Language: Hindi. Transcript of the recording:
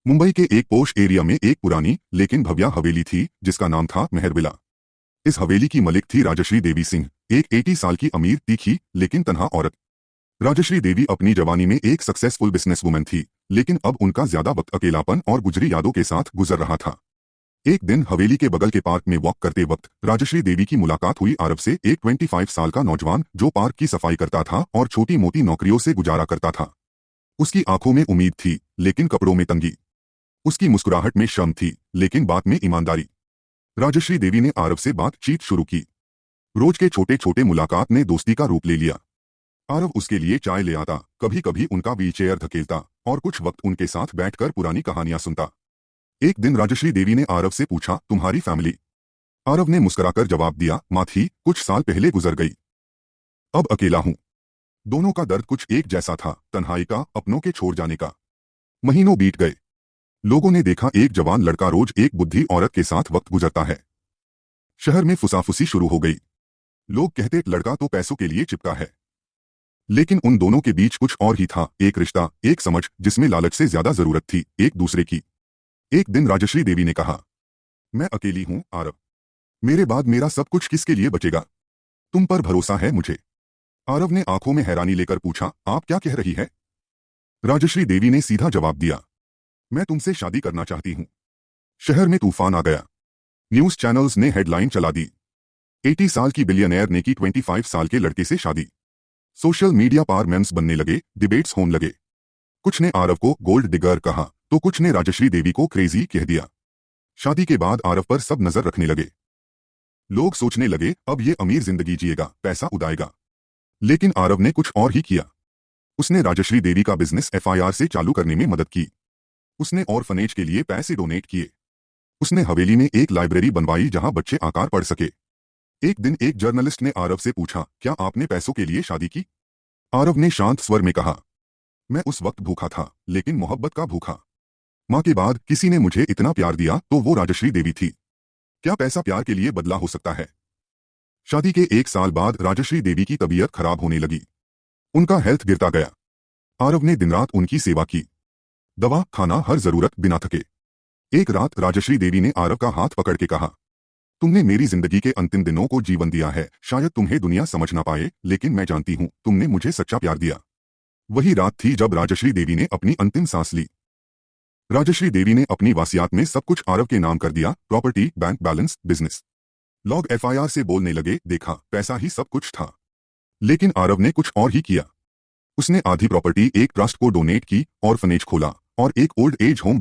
मुंबई के एक पोश एरिया में एक पुरानी लेकिन भव्य हवेली थी जिसका नाम था मेहरविला। इस हवेली की मलिक थी राजश्री देवी सिंह, एक 80 साल की अमीर तीखी लेकिन तन्हा औरत। राजश्री देवी अपनी जवानी में एक सक्सेसफुल बिजनेसवुमन थी, लेकिन अब उनका ज्यादा वक्त अकेलापन और गुजरी यादों के साथ गुजर रहा था। एक दिन हवेली के बगल के पार्क में वॉक करते वक्त राजश्री देवी की मुलाकात हुई आरव से, एक 25 साल का नौजवान जो पार्क की सफाई करता था और छोटी मोटी नौकरियों से गुजारा करता था। उसकी आंखों में उम्मीद थी लेकिन कपड़ों में तंगी। उसकी मुस्कुराहट में शर्म थी लेकिन बात में ईमानदारी। राजश्री देवी ने आरव से बातचीत शुरू की। रोज के छोटे छोटे मुलाकात ने दोस्ती का रूप ले लिया। आरव उसके लिए चाय ले आता, कभी कभी उनका व्हीलचेयर धकेलता और कुछ वक्त उनके साथ बैठकर पुरानी कहानियां सुनता। एक दिन राजश्री देवी ने आरव से पूछा, तुम्हारी फैमिली? आरव ने मुस्कुराकर जवाब दिया, माँ थी, कुछ साल पहले गुजर गई। अब अकेला हूं। दोनों का दर्द कुछ एक जैसा था, तन्हाई का, अपनों के छोड़ जाने का। महीनों बीत गए। लोगों ने देखा एक जवान लड़का रोज एक बुद्धि औरत के साथ वक्त गुजरता है। शहर में फुसाफुसी शुरू हो गई। लोग कहते लड़का तो पैसों के लिए चिपका है। लेकिन उन दोनों के बीच कुछ और ही था, एक रिश्ता, एक समझ जिसमें लालच से ज्यादा जरूरत थी एक दूसरे की। एक दिन राजश्री देवी ने कहा, मैं अकेली हूं आरव। मेरे बाद मेरा सब कुछ किसके लिए बचेगा? तुम पर भरोसा है मुझे। आरव ने आंखों में हैरानी लेकर पूछा, आप क्या कह रही है? राजश्री देवी ने सीधा जवाब दिया, मैं तुमसे शादी करना चाहती हूं। शहर में तूफान आ गया। न्यूज चैनल्स ने हेडलाइन चला दी, 80 साल की बिलियनेयर ने की 25 साल के लड़के से शादी। सोशल मीडिया पर मेम्स बनने लगे, डिबेट्स होने लगे। कुछ ने आरव को गोल्ड डिगर कहा तो कुछ ने राजश्री देवी को क्रेजी कह दिया। शादी के बाद आरव पर सब नजर रखने लगे। लोग सोचने लगे अब ये अमीर जिंदगी जिएगा, पैसा उड़ाएगा। लेकिन आरव ने कुछ और ही किया। उसने राजश्री देवी का बिजनेस FIR से चालू करने में मदद की। उसने ऑर्फनेज के लिए पैसे डोनेट किए। उसने हवेली में एक लाइब्रेरी बनवाई जहां बच्चे आकार पढ़ सके। एक दिन एक जर्नलिस्ट ने आरव से पूछा, क्या आपने पैसों के लिए शादी की? आरव ने शांत स्वर में कहा, मैं उस वक्त भूखा था लेकिन मोहब्बत का भूखा। मां के बाद किसी ने मुझे इतना प्यार दिया तो वो राजश्री देवी थी। क्या पैसा प्यार के लिए बदला हो सकता है? शादी के 1 साल बाद राजश्री देवी की तबीयत खराब होने लगी। उनका हेल्थ गिरता गया। आरव ने दिन रात उनकी सेवा की, दवा, खाना, हर जरूरत बिना थके। एक रात राजश्री देवी ने आरव का हाथ पकड़ के कहा, तुमने मेरी जिंदगी के अंतिम दिनों को जीवन दिया है। शायद तुम्हें दुनिया समझ ना पाए लेकिन मैं जानती हूं तुमने मुझे सच्चा प्यार दिया। वही रात थी जब राजश्री देवी ने अपनी अंतिम सांस ली। राजश्री देवी ने अपनी वासियात में सब कुछ आरव के नाम कर दिया, प्रॉपर्टी, बैंक बैलेंस, बिजनेस। लोग FIR से बोलने लगे, देखा पैसा ही सब कुछ था। लेकिन आरव ने कुछ और ही किया। उसने आधी प्रॉपर्टी एक ट्रस्ट को डोनेट की, ऑर्फनेज खोला और एक ओल्ड एज होम